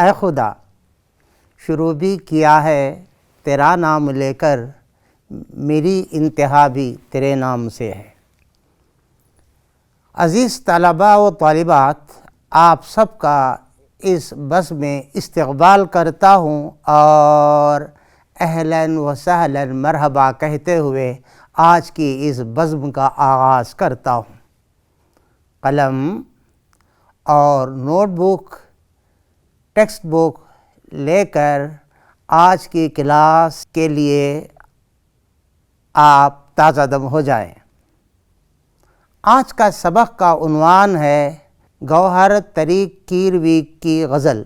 اے خدا شروع بھی کیا ہے تیرا نام لے کر، میری انتہا بھی تیرے نام سے ہے۔ عزیز طلباء و طالبات، آپ سب کا اس بس میں استقبال کرتا ہوں اور اہلاً و سہلاً مرحبا کہتے ہوئے آج کی اس بزم کا آغاز کرتا ہوں۔ قلم اور نوٹ بک، ٹیکسٹ بک لے کر آج کی کلاس کے لیے آپ تازہ دم ہو جائیں۔ آج کا سبق کا عنوان ہے گوہر طریق کیروی کی غزل۔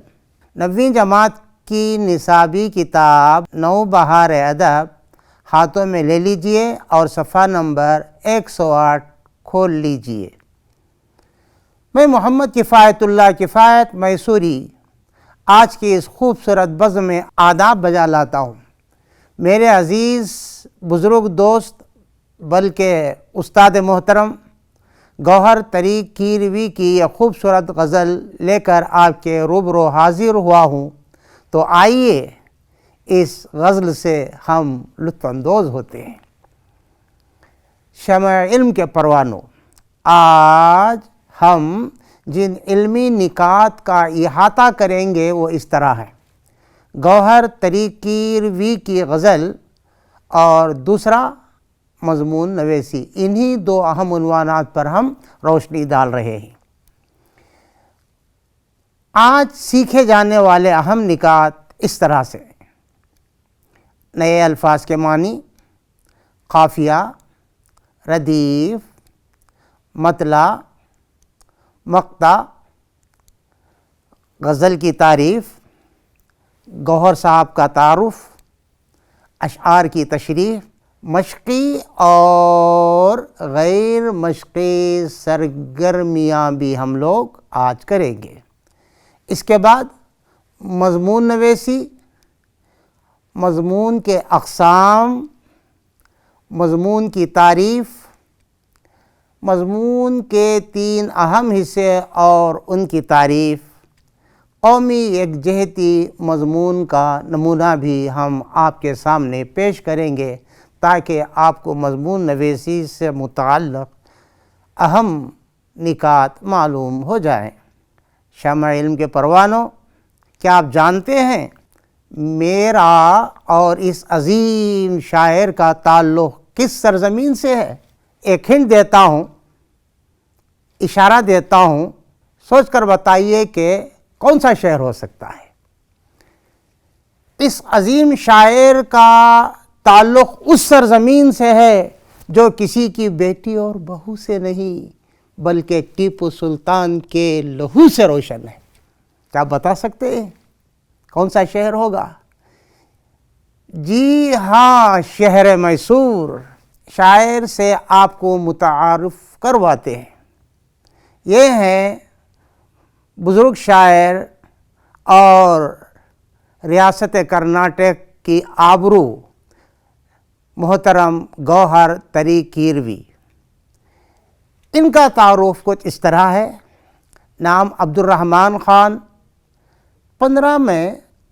9ویں جماعت کی نصابی کتاب نوبہار ادب ہاتھوں میں لے لیجئے اور صفحہ نمبر 108 کھول لیجئے۔ میں محمد کفایت اللہ کفایت میسوری آج کی اس خوبصورت بزم میں آداب بجا لاتا ہوں۔ میرے عزیز بزرگ دوست بلکہ استاد محترم، گوہر طریق کیروی کی یہ خوبصورت غزل لے کر آپ کے روبرو حاضر ہوا ہوں، تو آئیے اس غزل سے ہم لطف اندوز ہوتے ہیں۔ شمع علم کے پروانوں، آج ہم جن علمی نکات کا احاطہ کریں گے وہ اس طرح ہے۔ گوہر طریق کیروی کی غزل اور دوسرا مضمون نویسی، انہی دو اہم عنوانات پر ہم روشنی ڈال رہے ہیں۔ آج سیکھے جانے والے اہم نکات اس طرح سے: نئے الفاظ کے معنی، قافیہ، ردیف، مطلع، مقطع، غزل کی تعریف، گوہر صاحب کا تعارف، اشعار کی تشریح، مشقی اور غیر مشقی سرگرمیاں بھی ہم لوگ آج کریں گے۔ اس کے بعد مضمون نویسی، مضمون کے اقسام، مضمون کی تعریف، مضمون کے 3 اہم حصے اور ان کی تعریف، قومی یکجہتی مضمون کا نمونہ بھی ہم آپ کے سامنے پیش کریں گے تاکہ آپ کو مضمون نویسی سے متعلق اہم نکات معلوم ہو جائیں۔ شمع علم کے پروانوں، کیا آپ جانتے ہیں میرا اور اس عظیم شاعر کا تعلق کس سرزمین سے ہے؟ ایک ہنٹ دیتا ہوں، اشارہ دیتا ہوں، سوچ کر بتائیے کہ کون سا شہر ہو سکتا ہے۔ اس عظیم شاعر کا تعلق اس سرزمین سے ہے جو کسی کی بیٹی اور بہو سے نہیں بلکہ ٹیپو سلطان کے لہو سے روشن ہے۔ کیا آپ بتا سکتے ہیں کون سا شہر ہوگا؟ جی ہاں، شہر میسور۔ شاعر سے آپ کو متعارف کرواتے ہیں۔ یہ ہیں بزرگ شاعر اور ریاست کرناٹک کی آبرو محترم گوہر طریق کیروی۔ ان کا تعارف کچھ اس طرح ہے۔ نام عبد الرحمن خان، 15 مئی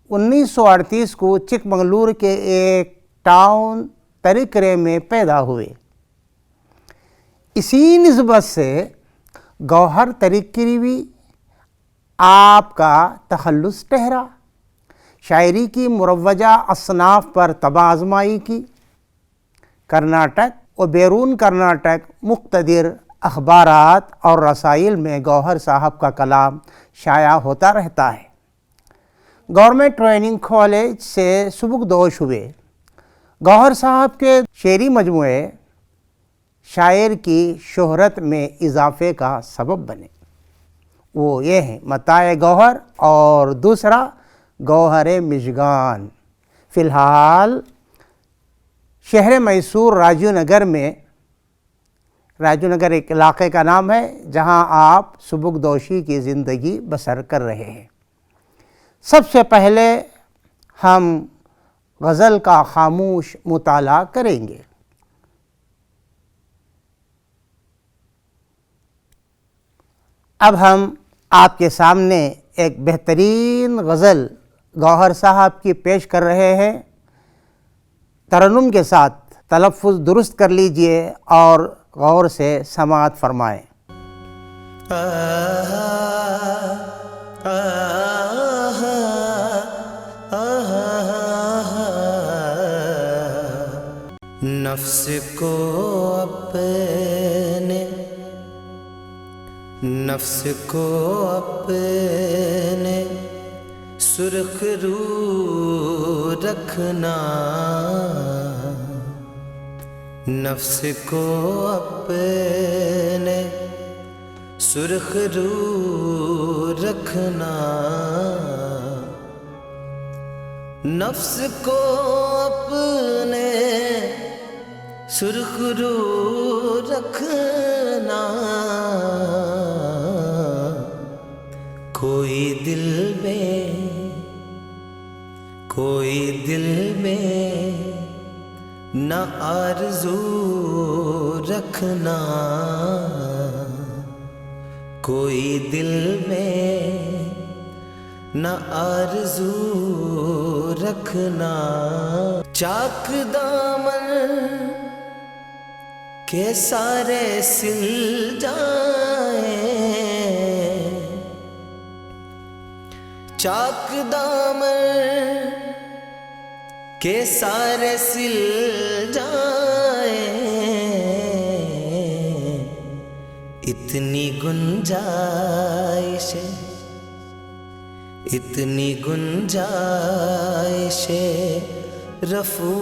1938 کو چک منگلور کے ایک ٹاؤن تریکرے میں پیدا ہوئے۔ اسی نسبت سے گوہر طریق کیروی آپ کا تخلص ٹھہرا۔ شاعری کی مروجہ اصناف پر طبع آزمائی کی۔ کرناٹک و بیرون کرناٹک مقتدر اخبارات اور رسائل میں گوہر صاحب کا کلام شائع ہوتا رہتا ہے۔ گورنمنٹ ٹریننگ کالج سے سبکدوش ہوئے۔ گوہر صاحب کے شعری مجموعے شاعر کی شہرت میں اضافے کا سبب بنے۔ وہ یہ ہیں متاع گوہر اور دوسرا گوہر مژگان۔ فی الحال شہر میسور راجیو نگر میں، راجیو نگر ایک علاقے کا نام ہے جہاں آپ سبکدوشی کی زندگی بسر کر رہے ہیں۔ سب سے پہلے ہم غزل کا خاموش مطالعہ کریں گے۔ اب ہم آپ کے سامنے ایک بہترین غزل گوہر صاحب کی پیش کر رہے ہیں۔ ترنم کے ساتھ تلفظ درست کر لیجئے اور غور سے سماعت فرمائیں۔ نفس کو اپنے سرخ رو رکھنا، نفس کو اپنے سرخ رو رکھنا، نفس کو اپنے سرخ رو رکھنا، کوئی دل میں نہ آرزو رکھنا، کوئی دل میں نہ آرزو رکھنا، چاک دامن کے سارے سل جائیں، چاک دامن کے سارے سل جائیں، اتنی گنجائش رفو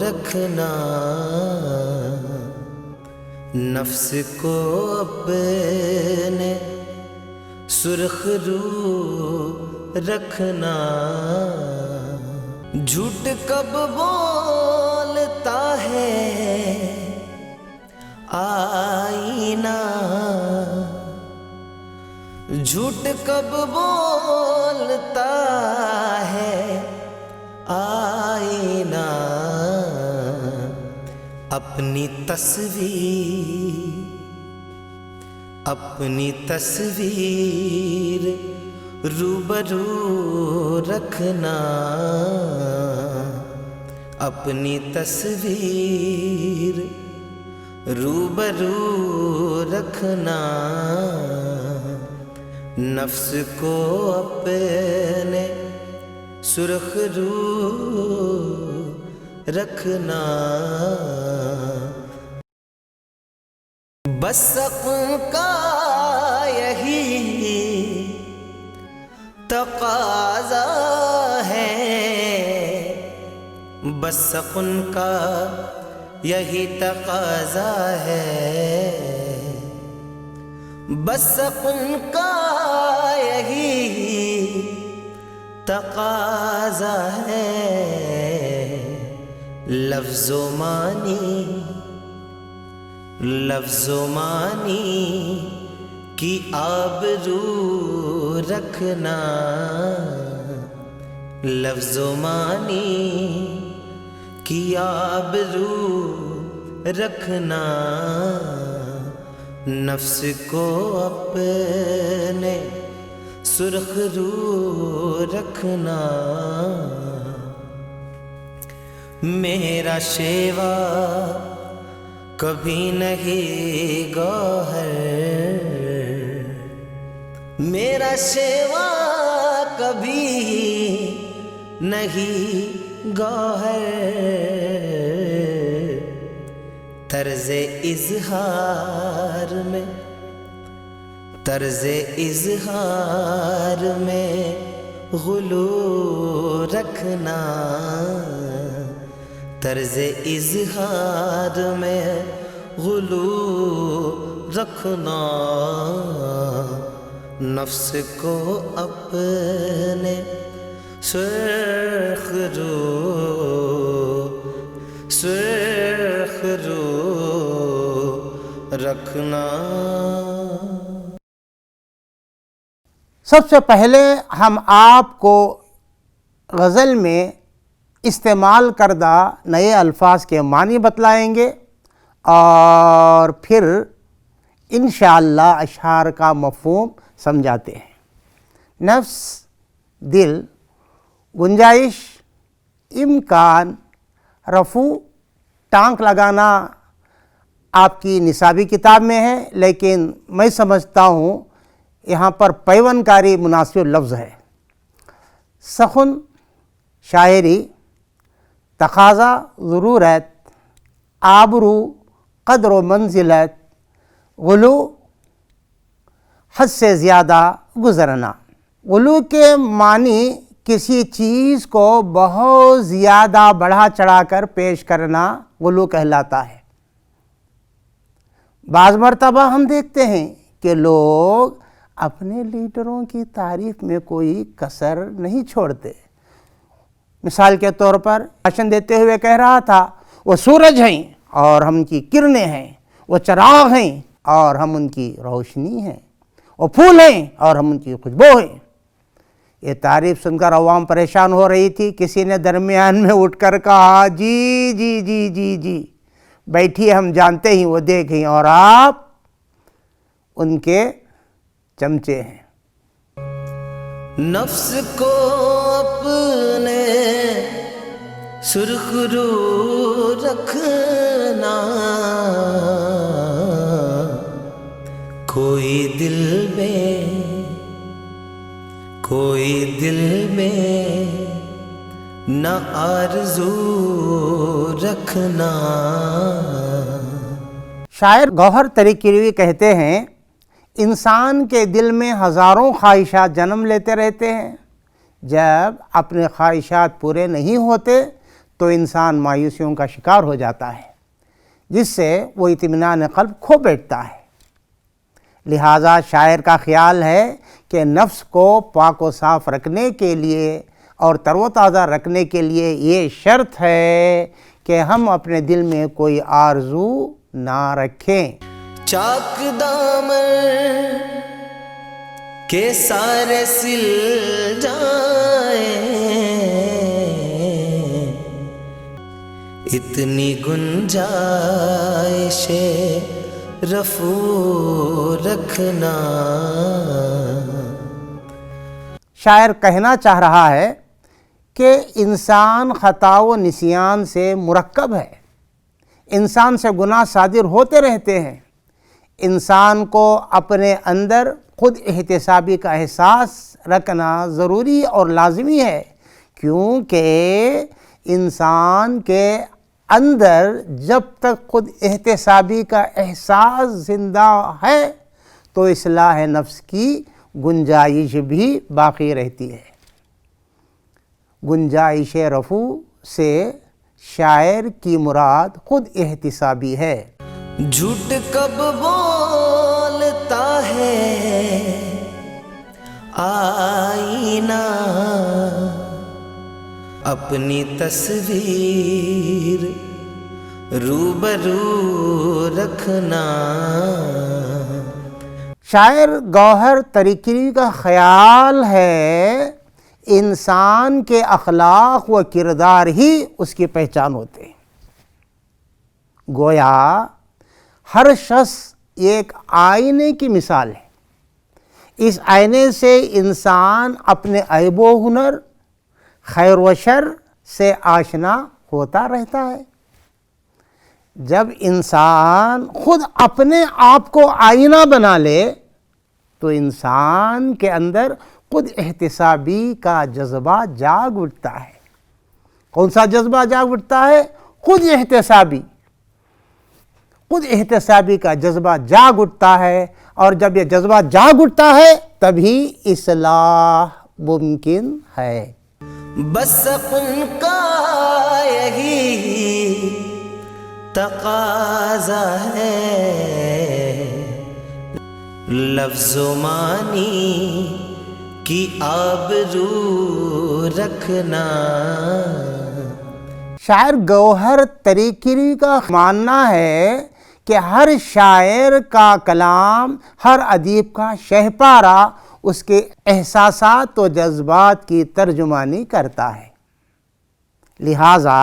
رکھنا، نفس کو اپنے سرخ رو رکھنا، جھوٹ کب بولتا ہے آئینہ، جھوٹ کب بولتا ہے آئینہ، اپنی تصویر روبرو رکھنا، اپنی تصویر روبرو رکھنا، نفس کو اپنے سرخ رو رکھنا، بس سقم کا یہی تقاضا ہے، بس سقم کا یہی تقاضا ہے، بس سقم کا یہی تقاضا ہے، لفظ و معنی کی آبرو رکھنا، لفظ و معنی کی آبرو رکھنا، نفس کو اپنے سرخ رو رکھنا، میرا شیوا کبھی نہیں گوہر، میرا شیوا کبھی نہیں گوہر، طرز اظہار میں غلو رکھنا، طرز اظہار میں غلو رکھنا، نفس کو اپنے سرخ رو رکھنا۔ سب سے پہلے ہم آپ کو غزل میں استعمال کردہ نئے الفاظ کے معنی بتلائیں گے اور پھر انشاءاللہ اشعار کا مفہوم سمجھاتے ہیں۔ نفس، دل، گنجائش، امکان، رفع، ٹانک لگانا آپ کی نصابی کتاب میں ہے، لیکن میں سمجھتا ہوں یہاں پر پیون کاری مناسب لفظ ہے۔ سخن، شاعری، تقاضا، ضرورت، آبرو، قدر و منزلت، غلو، حد سے زیادہ گزرنا۔ غلو کے معنی کسی چیز کو بہت زیادہ بڑھا چڑھا کر پیش کرنا غلو کہلاتا ہے۔ بعض مرتبہ ہم دیکھتے ہیں کہ لوگ اپنے لیڈروں کی تعریف میں کوئی کسر نہیں چھوڑتے۔ مثال کے طور پر بھاشن دیتے ہوئے کہہ رہا تھا، وہ سورج ہیں اور ہم ان کی کرنیں ہیں، وہ چراغ ہیں اور ہم ان کی روشنی ہیں، وہ پھول ہیں اور ہم ان کی خوشبو ہیں۔ یہ تعریف سن کر عوام پریشان ہو رہی تھی۔ کسی نے درمیان میں اٹھ کر کہا، جی جی جی جی جی بیٹھیے، ہم جانتے ہیں، وہ دیکھیں، اور آپ ان کے چمچے ہیں۔ نفس کو اپنے سرخ رو رکھنا، کوئی دل میں نہ آرزو رکھنا۔ شاعر گوہر طریق کیروی کہتے ہیں، انسان کے دل میں ہزاروں خواہشات جنم لیتے رہتے ہیں۔ جب اپنے خواہشات پورے نہیں ہوتے تو انسان مایوسیوں کا شکار ہو جاتا ہے، جس سے وہ اطمینان قلب کھو بیٹھتا ہے۔ لہٰذا شاعر کا خیال ہے کہ نفس کو پاک و صاف رکھنے کے لیے اور تر و تازہ رکھنے کے لیے یہ شرط ہے کہ ہم اپنے دل میں کوئی آرزو نہ رکھیں۔ چاک دامن کے سارے سل جائیں، اتنی گنجائش رفو رکھنا۔ شاعر کہنا چاہ رہا ہے کہ انسان خطا و نسیان سے مرکب ہے، انسان سے گناہ صادر ہوتے رہتے ہیں۔ انسان کو اپنے اندر خود احتسابی کا احساس رکھنا ضروری اور لازمی ہے، کیونکہ انسان کے اندر جب تک خود احتسابی کا احساس زندہ ہے تو اصلاح نفس کی گنجائش بھی باقی رہتی ہے۔ گنجائش رفو سے شاعر کی مراد خود احتسابی ہے۔ جھوٹ کب بولتا ہے آئینہ، اپنی تصویر روبرو رکھنا۔ شاعر گوہر طریق کیروی کا خیال ہے انسان کے اخلاق و کردار ہی اس کی پہچان ہوتے ہیں۔ گویا ہر شخص ایک آئینے کی مثال ہے۔ اس آئینے سے انسان اپنے عیب و ہنر، خیر و شر سے آشنا ہوتا رہتا ہے۔ جب انسان خود اپنے آپ کو آئینہ بنا لے تو انسان کے اندر خود احتسابی کا جذبہ جاگ اٹھتا ہے۔ کون سا جذبہ جاگ اٹھتا ہے؟ خود احتسابی کا جذبہ جاگ اٹھتا ہے، اور جب یہ جذبہ جاگ اٹھتا ہے تبھی اصلاح ممکن ہے۔ بس اپن کا یہی تقاضا ہے، لفظ و معنی کی آبرو رکھنا۔ شاعر گوہر طریق کیروی کا ماننا ہے کہ ہر شاعر کا کلام، ہر ادیب کا شہپارہ اس کے احساسات و جذبات کی ترجمانی کرتا ہے۔ لہٰذا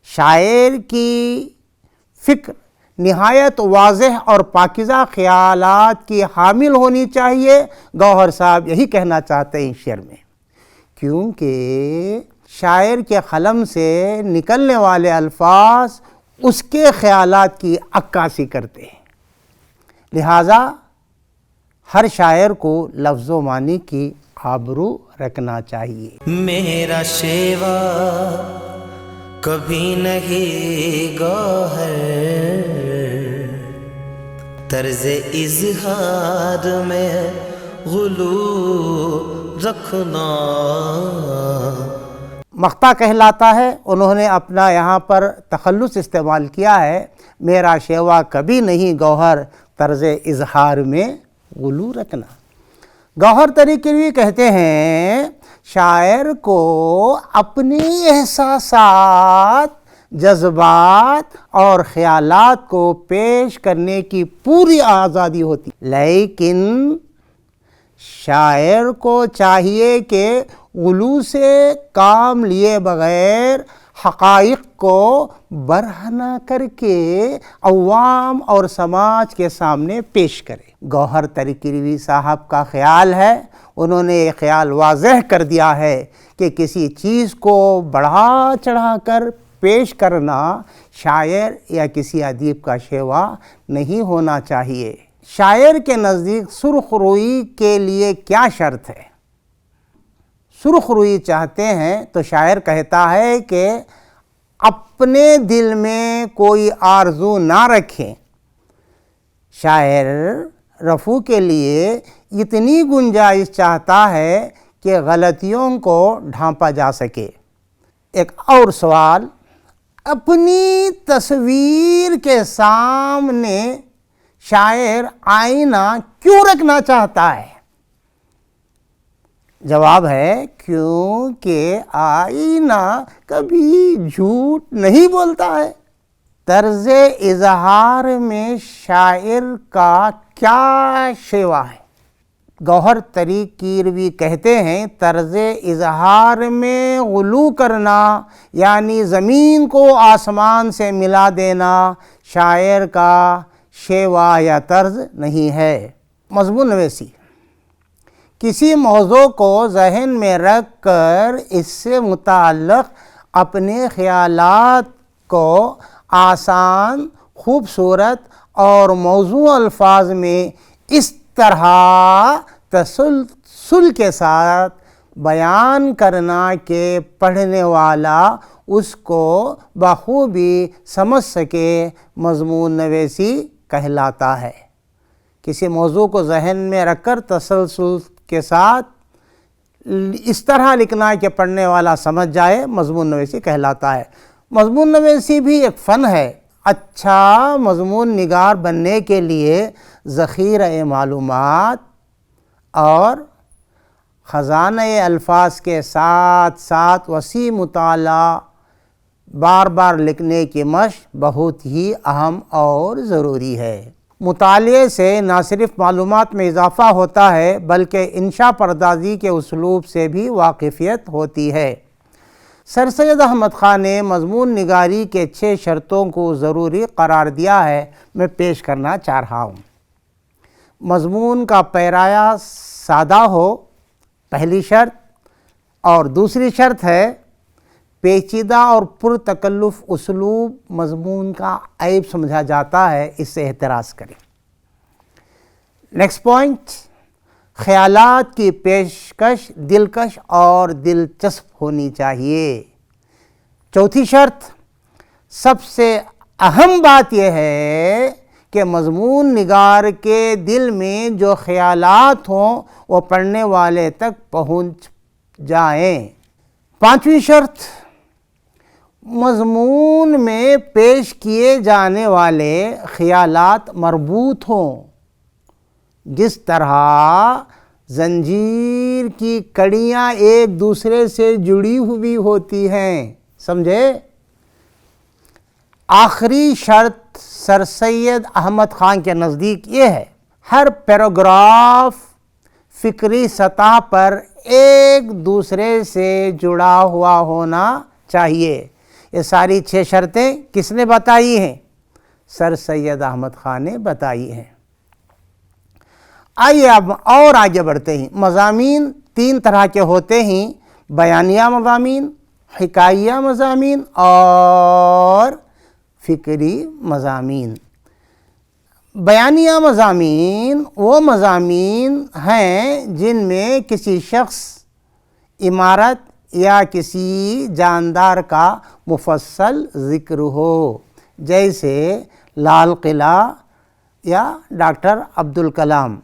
شاعر کی فکر نہایت واضح اور پاکیزہ خیالات کی حامل ہونی چاہیے۔ گوہر صاحب یہی کہنا چاہتے ہیں اس شعر میں، کیونکہ شاعر کے قلم سے نکلنے والے الفاظ اس کے خیالات کی عکاسی کرتے ہیں، لہٰذا ہر شاعر کو لفظ و معنی کی آبرو رکھنا چاہیے۔ میرا شیوا کبھی نہیں گوہر، طرز اظہار میں غلو رکھنا۔ مقطع کہلاتا ہے، انہوں نے اپنا یہاں پر تخلص استعمال کیا ہے، میرا شیوا کبھی نہیں گوہر، طرز اظہار میں غلو رکھنا۔ گوہر تری کیروی کہتے ہیں شاعر کو اپنی احساسات، جذبات اور خیالات کو پیش کرنے کی پوری آزادی ہوتی، لیکن شاعر کو چاہیے کہ غلو سے کام لیے بغیر حقائق کو برہنہ کر کے عوام اور سماج کے سامنے پیش کرے۔ گوہر تری کیروی صاحب کا خیال ہے، انہوں نے یہ خیال واضح کر دیا ہے کہ کسی چیز کو بڑھا چڑھا کر پیش کرنا شاعر یا کسی ادیب کا شیوا نہیں ہونا چاہیے۔ شاعر کے نزدیک سرخ روئی کے لیے کیا شرط ہے؟ سرخ روئی چاہتے ہیں تو شاعر کہتا ہے کہ اپنے دل میں کوئی آرزو نہ رکھیں۔ شاعر رفو کے لیے اتنی گنجائش چاہتا ہے کہ غلطیوں کو ڈھانپا جا سکے۔ ایک اور سوال، اپنی تصویر کے سامنے شاعر آئینہ کیوں رکھنا چاہتا ہے؟ جواب ہے کیونکہ آئینہ کبھی جھوٹ نہیں بولتا ہے۔ طرز اظہار میں شاعر کا کیا شیوا ہے؟ گوہر تری کیروی کہتے ہیں طرز اظہار میں غلو کرنا یعنی زمین کو آسمان سے ملا دینا شاعر کا شیوا یا طرز نہیں ہے۔ مضمون نویسی، کسی موضوع کو ذہن میں رکھ کر اس سے متعلق اپنے خیالات کو آسان، خوبصورت اور موزوں الفاظ میں اس طرح تسلسل کے ساتھ بیان کرنا کہ پڑھنے والا اس کو بخوبی سمجھ سکے، مضمون نویسی کہلاتا ہے۔ کسی موضوع کو ذہن میں رکھ کر تسلسل کے ساتھ اس طرح لکھنا کہ پڑھنے والا سمجھ جائے، مضمون نویسی کہلاتا ہے۔ مضمون نویسی بھی ایک فن ہے۔ اچھا مضمون نگار بننے کے لیے ذخیرہ معلومات اور خزانہ الفاظ کے ساتھ ساتھ وسیع مطالعہ، بار بار لکھنے کی مشق بہت ہی اہم اور ضروری ہے۔ مطالعے سے نہ صرف معلومات میں اضافہ ہوتا ہے بلکہ انشاء پردازی کے اسلوب سے بھی واقفیت ہوتی ہے۔ سر سید احمد خان نے مضمون نگاری کے 6 شرطوں کو ضروری قرار دیا ہے، میں پیش کرنا چاہ رہا ہوں۔ مضمون کا پیرایا سادہ ہو، پہلی شرط، اور دوسری شرط ہے پیچیدہ اور پرتکلف اسلوب مضمون کا عیب سمجھا جاتا ہے، اس سے احتراز کریں۔ نیکسٹ پوائنٹ، خیالات کی پیشکش دلکش اور دلچسپ ہونی چاہیے۔ چوتھی شرط، سب سے اہم بات یہ ہے کہ مضمون نگار کے دل میں جو خیالات ہوں وہ پڑھنے والے تک پہنچ جائیں۔ پانچویں شرط، مضمون میں پیش کیے جانے والے خیالات مربوط ہوں، جس طرح زنجیر کی کڑیاں ایک دوسرے سے جڑی ہوئی ہوتی ہیں، سمجھے؟ آخری شرط سر سید احمد خان کے نزدیک یہ ہے، ہر پیراگراف فکری سطح پر ایک دوسرے سے جڑا ہوا ہونا چاہیے۔ یہ ساری 6 شرطیں کس نے بتائی ہیں؟ سر سید احمد خان نے بتائی ہیں۔ آئیے اب اور آگے بڑھتے ہیں۔ مضامین 3 طرح کے ہوتے ہیں، بیانیہ مضامین، حکاییہ مضامین اور فکری مضامین۔ بیانیہ مضامین وہ مضامین ہیں جن میں کسی شخص، عمارت یا کسی جاندار کا مفصل ذکر ہو، جیسے لال قلعہ یا ڈاکٹر عبدالکلام۔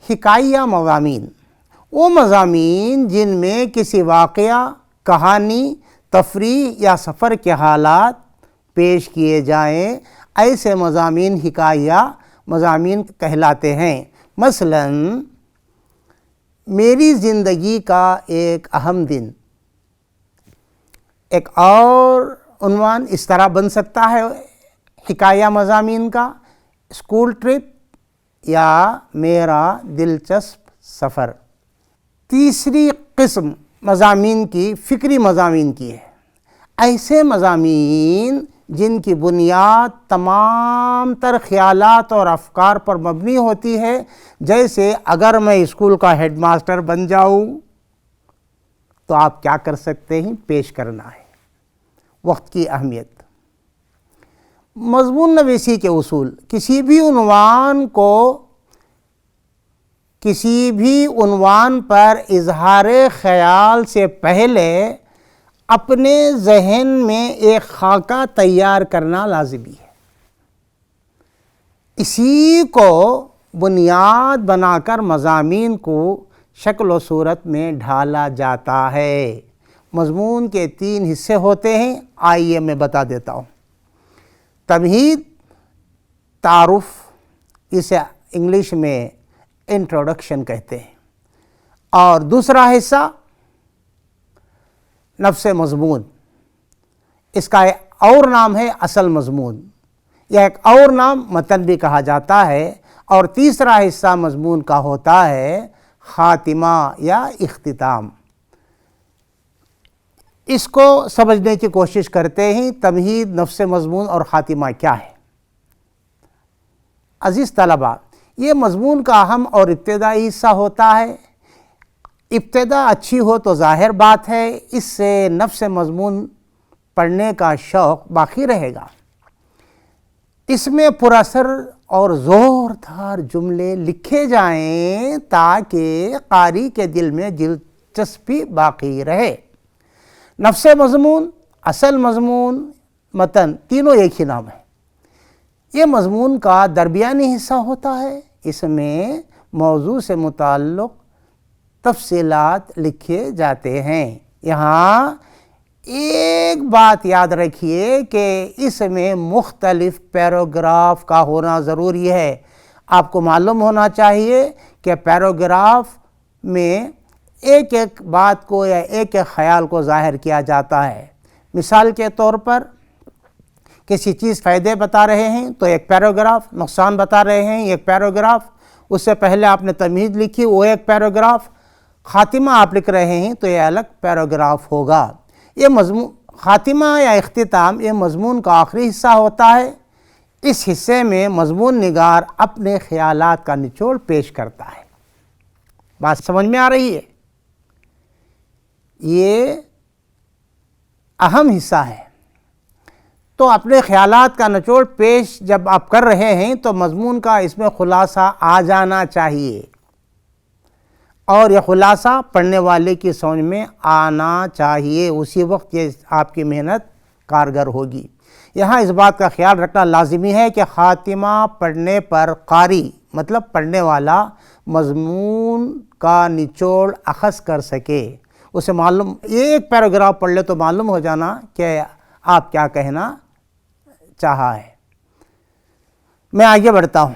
حکاییہ مضامین وہ مضامین جن میں کسی واقعہ، کہانی، تفریح یا سفر کے حالات پیش کیے جائیں، ایسے مضامین حکاییہ مضامین کہلاتے ہیں۔ مثلاً میری زندگی کا ایک اہم دن، ایک اور عنوان اس طرح بن سکتا ہے حکاییہ مضامین کا، اسکول ٹرپ یا میرا دلچسپ سفر۔ تیسری قسم مضامین کی فکری مضامین کی ہے۔ ایسے مضامین جن کی بنیاد تمام تر خیالات اور افکار پر مبنی ہوتی ہے، جیسے اگر میں اسکول کا ہیڈ ماسٹر بن جاؤں تو آپ کیا کر سکتے ہیں، پیش کرنا ہے۔ وقت کی اہمیت، مضمون نویسی کے اصول، کسی بھی عنوان پر اظہار خیال سے پہلے اپنے ذہن میں ایک خاکہ تیار کرنا لازمی ہے۔ اسی کو بنیاد بنا کر مضامین کو شکل و صورت میں ڈھالا جاتا ہے۔ مضمون کے 3 حصے ہوتے ہیں، آئیے میں بتا دیتا ہوں۔ تمہید، تعارف، اسے انگلش میں انٹروڈکشن کہتے ہیں، اور دوسرا حصہ نفس مضمون، اس کا اور نام ہے اصل مضمون، یا ایک اور نام متن بھی کہا جاتا ہے، اور تیسرا حصہ مضمون کا ہوتا ہے خاتمہ یا اختتام۔ اس کو سمجھنے کی کوشش کرتے ہیں، تمہید، نفس مضمون اور خاتمہ کیا ہے۔ عزیز طلباء، یہ مضمون کا اہم اور ابتدائی حصہ ہوتا ہے۔ ابتدا اچھی ہو تو ظاہر بات ہے اس سے نفس مضمون پڑھنے کا شوق باقی رہے گا۔ اس میں پراثر اور زوردار جملے لکھے جائیں تاکہ قاری کے دل میں دلچسپی باقی رہے۔ نفس مضمون، اصل مضمون، متن، تینوں ایک ہی نام ہے۔ یہ مضمون کا درمیانی حصہ ہوتا ہے۔ اس میں موضوع سے متعلق تفصیلات لکھے جاتے ہیں۔ یہاں ایک بات یاد رکھیے کہ اس میں مختلف پیراگراف کا ہونا ضروری ہے۔ آپ کو معلوم ہونا چاہیے کہ پیراگراف میں ایک ایک بات کو یا ایک ایک خیال کو ظاہر کیا جاتا ہے۔ مثال کے طور پر کسی چیز فائدے بتا رہے ہیں تو ایک پیراگراف، نقصان بتا رہے ہیں ایک پیراگراف، اس سے پہلے آپ نے تمہید لکھی وہ ایک پیراگراف، خاتمہ آپ لکھ رہے ہیں تو یہ الگ پیراگراف ہوگا۔ یہ مضمون خاتمہ یا اختتام یہ مضمون کا آخری حصہ ہوتا ہے۔ اس حصے میں مضمون نگار اپنے خیالات کا نچوڑ پیش کرتا ہے۔ بات سمجھ میں آ رہی ہے؟ یہ اہم حصہ ہے۔ تو اپنے خیالات کا نچوڑ پیش جب آپ کر رہے ہیں تو مضمون کا اس میں خلاصہ آ جانا چاہیے، اور یہ خلاصہ پڑھنے والے کی سمجھ میں آنا چاہیے، اسی وقت یہ آپ کی محنت کارگر ہوگی۔ یہاں اس بات کا خیال رکھنا لازمی ہے کہ خاتمہ پڑھنے پر قاری مطلب پڑھنے والا مضمون کا نچوڑ اخذ کر سکے، اسے معلوم، ایک پیراگراف پڑھ لے تو معلوم ہو جانا کہ آپ کیا کہنا چاہا ہے۔ میں آگے بڑھتا ہوں۔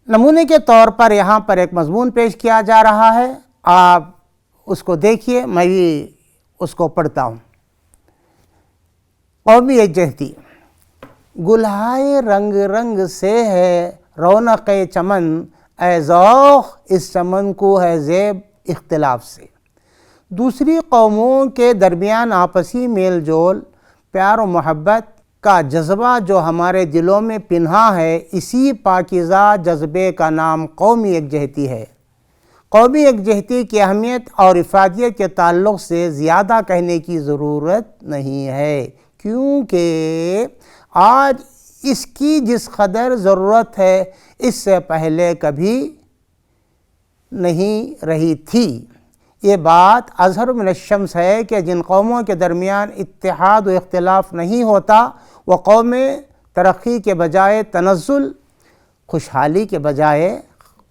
نمونے کے طور پر یہاں پر ایک مضمون پیش کیا جا رہا ہے، آپ اس کو دیکھیے، میں بھی اس کو پڑھتا ہوں۔ قومی یکجہتی، گلہائے رنگ رنگ سے ہے رونق چمن، اے ذوق اس چمن کو ہے زیب اختلاف سے۔ دوسری قوموں کے درمیان آپسی میل جول، پیار و محبت کا جذبہ جو ہمارے دلوں میں پنہا ہے، اسی پاکیزہ جذبے کا نام قومی یکجہتی ہے۔ قومی یکجہتی کی اہمیت اور افادیت کے تعلق سے زیادہ کہنے کی ضرورت نہیں ہے، کیونکہ آج اس کی جس قدر ضرورت ہے اس سے پہلے کبھی نہیں رہی تھی۔ یہ بات اظہر من الشمس ہے کہ جن قوموں کے درمیان اتحاد و اختلاف نہیں ہوتا، وہ قومیں ترقی کے بجائے تنزل، خوشحالی کے بجائے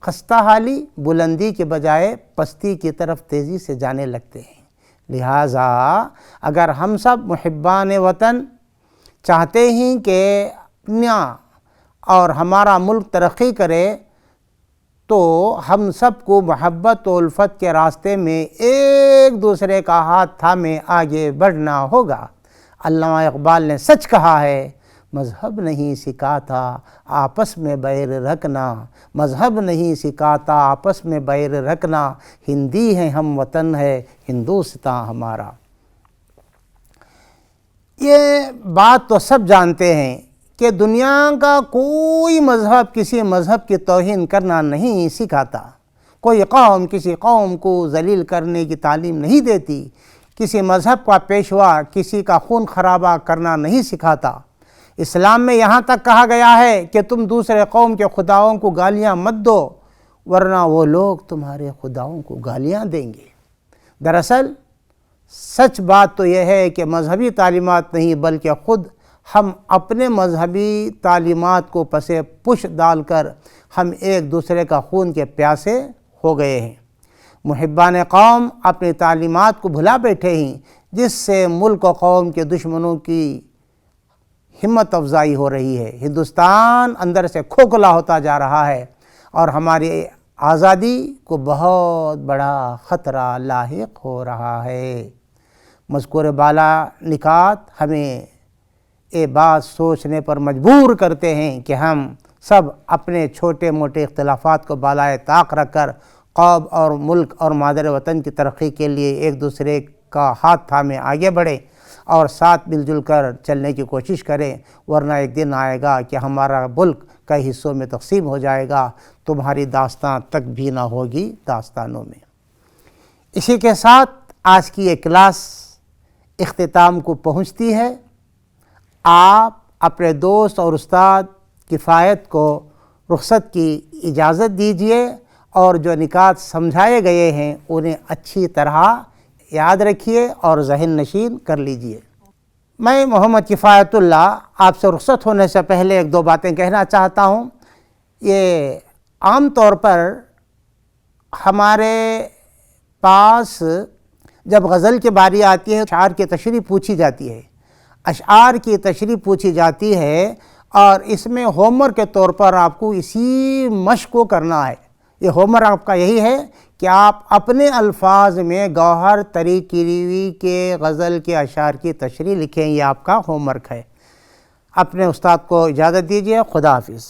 خستہ حالی، بلندی کے بجائے پستی کی طرف تیزی سے جانے لگتے ہیں۔ لہٰذا اگر ہم سب محبان وطن چاہتے ہیں کہ اپنا اور ہمارا ملک ترقی کرے، تو ہم سب کو محبت و الفت کے راستے میں ایک دوسرے کا ہاتھ تھامے آگے بڑھنا ہوگا۔ علامہ اقبال نے سچ کہا ہے، مذہب نہیں سکھاتا آپس میں بیر رکھنا، مذہب نہیں سکھاتا آپس میں بیر رکھنا، ہندی ہے ہم وطن ہے ہندوستان ہمارا۔ یہ بات تو سب جانتے ہیں کہ دنیا کا کوئی مذہب کسی مذہب کی توہین کرنا نہیں سکھاتا، کوئی قوم کسی قوم کو ذلیل کرنے کی تعلیم نہیں دیتی، کسی مذہب کا پیشوا کسی کا خون خرابہ کرنا نہیں سکھاتا۔ اسلام میں یہاں تک کہا گیا ہے کہ تم دوسرے قوم کے خداؤں کو گالیاں مت دو، ورنہ وہ لوگ تمہارے خداؤں کو گالیاں دیں گے۔ دراصل سچ بات تو یہ ہے کہ مذہبی تعلیمات نہیں بلکہ خود ہم اپنے مذہبی تعلیمات کو پسے پش ڈال کر ہم ایک دوسرے کا خون کے پیاسے ہو گئے ہیں۔ محبان قوم اپنی تعلیمات کو بھلا بیٹھے ہیں، جس سے ملک و قوم کے دشمنوں کی ہمت افزائی ہو رہی ہے۔ ہندوستان اندر سے کھوکھلا ہوتا جا رہا ہے اور ہماری آزادی کو بہت بڑا خطرہ لاحق ہو رہا ہے۔ مذکور بالا نکات ہمیں یہ بات سوچنے پر مجبور کرتے ہیں کہ ہم سب اپنے چھوٹے موٹے اختلافات کو بالائے طاق رکھ کر قوم اور ملک اور مادر وطن کی ترقی کے لیے ایک دوسرے کا ہاتھ تھامے آگے بڑھیں اور ساتھ مل جل کر چلنے کی کوشش کریں، ورنہ ایک دن آئے گا کہ ہمارا ملک کئی حصوں میں تقسیم ہو جائے گا، تمہاری داستان تک بھی نہ ہوگی داستانوں میں۔ اسی کے ساتھ آج کی یہ کلاس اختتام کو پہنچتی ہے۔ آپ اپنے دوست اور استاد کفایت کو رخصت کی اجازت دیجیے اور جو نکات سمجھائے گئے ہیں انہیں اچھی طرح یاد رکھیے اور ذہن نشین کر لیجیے۔ میں محمد کفایت اللہ آپ سے رخصت ہونے سے پہلے ایک دو باتیں کہنا چاہتا ہوں۔ یہ عام طور پر ہمارے پاس جب غزل کی باری آتی ہے اشعار کی تشریح پوچھی جاتی ہے، اشعار کی تشریح پوچھی جاتی ہے، اور اس میں ہوم ورک کے طور پر آپ کو اسی مشق کو کرنا ہے۔ یہ ہوم ورک آپ کا یہی ہے کہ آپ اپنے الفاظ میں گوہر تری کیروی کے غزل کے اشعار کی تشریح لکھیں۔ یہ آپ کا ہوم ورک ہے۔ اپنے استاد کو اجازت دیجیے۔ خدا حافظ۔